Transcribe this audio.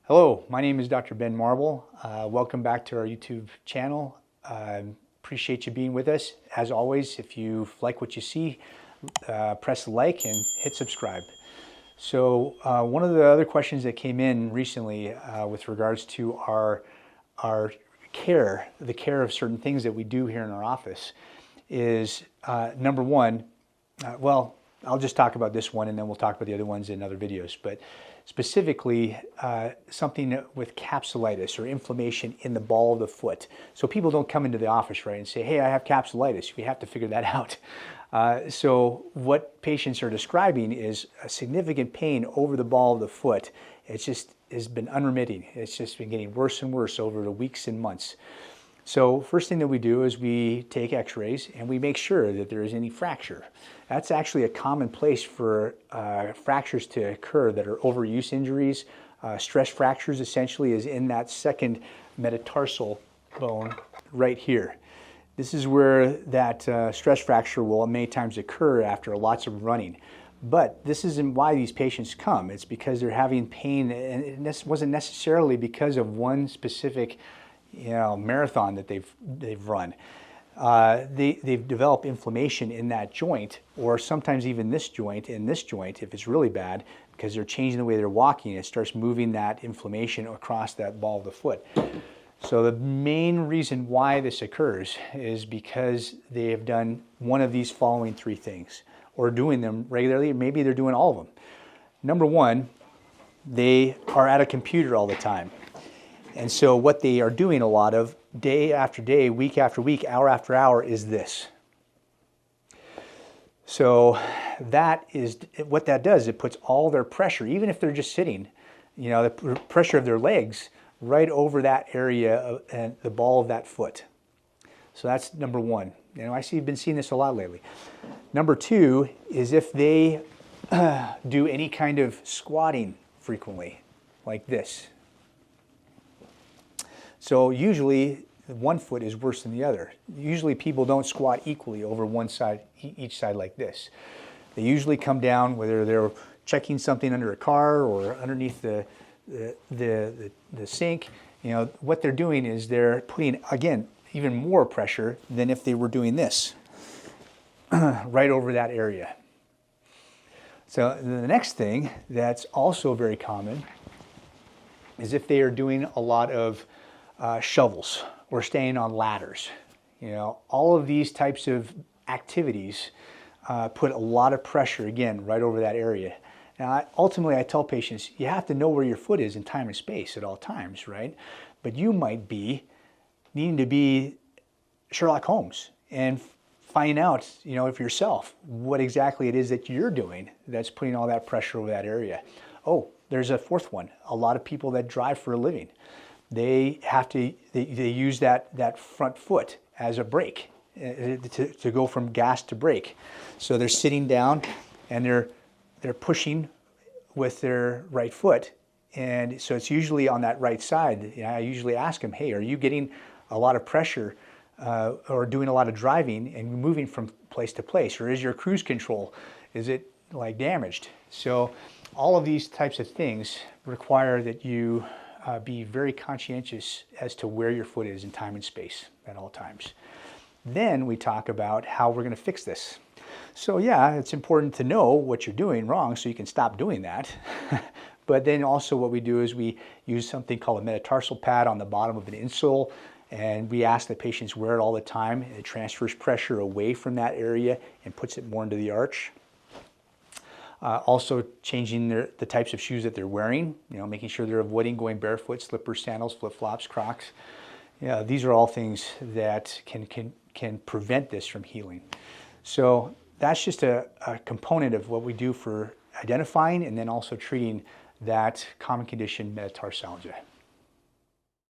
Hello, my name is Dr. Ben Marble. Welcome back to our YouTube channel. Appreciate you being with us. As always, if you like what you see, press like and hit subscribe. So one of the other questions that came in recently with regards to our care, the care of certain things that we do here in our office is number one, well, I'll just talk about this one and then we'll talk about the other ones in other videos. But specifically, something with capsulitis or inflammation in the ball of the foot. So people don't come into the office, right, and say, hey, I have capsulitis. We have to figure that out. So what patients are describing is a significant pain over the ball of the foot. It's just has been unremitting. It's just been getting worse and worse over the weeks and months. So first thing that we do is we take x-rays and we make sure that there is any fracture. That's actually a common place for fractures to occur that are overuse injuries. Stress fractures essentially is in that second metatarsal bone right here. This is where that stress fracture will many times occur after lots of running. But this isn't why these patients come. It's because they're having pain, and it wasn't necessarily because of one specific marathon that they've run. They've developed inflammation in that joint, or sometimes even this joint, if it's really bad, because they're changing the way they're walking, it starts moving that inflammation across that ball of the foot. So the main reason why this occurs is because they have done one of these following three things, or doing them regularly. Maybe they're doing all of them. Number one, they are at a computer all the time. And so what they are doing a lot of, day after day, week after week, hour after hour, is this. So that is what that does. It puts all their pressure, even if they're just sitting, the pressure of their legs right over that area and the ball of that foot. So that's number one. I've been seeing this a lot lately. Number two is if they do any kind of squatting frequently, like this. So usually one foot is worse than the other. Usually people don't squat equally over one side, each side like this. They usually come down, whether they're checking something under a car or underneath the sink. What they're doing is they're putting, again, even more pressure than if they were doing this, right over that area. So the next thing that's also very common is if they are doing a lot of shovels or staying on ladders. All of these types of activities put a lot of pressure, again, right over that area. Now, ultimately, I tell patients, you have to know where your foot is in time and space at all times, right? But you might be needing to be Sherlock Holmes and find out, if yourself, what exactly it is that you're doing that's putting all that pressure over that area. Oh, there's a fourth one. A lot of people that drive for a living, they use that front foot as a brake to go from gas to brake. So they're sitting down and they're pushing with their right foot, and so it's usually on that right side. I usually ask them, hey, are you getting a lot of pressure or doing a lot of driving and moving from place to place, or is your cruise control, is it like damaged? So all of these types of things require that you be very conscientious as to where your foot is in time and space at all times. Then we talk about how we're going to fix this. So yeah, it's important to know what you're doing wrong so you can stop doing that. But then also what we do is we use something called a metatarsal pad on the bottom of an insole, and we ask the patients wear it all the time. It transfers pressure away from that area and puts it more into the arch. Also changing the types of shoes that they're wearing, making sure they're avoiding going barefoot, slippers, sandals, flip-flops, Crocs. These are all things that can prevent this from healing. So that's just a component of what we do for identifying and then also treating that common condition, metatarsalgia.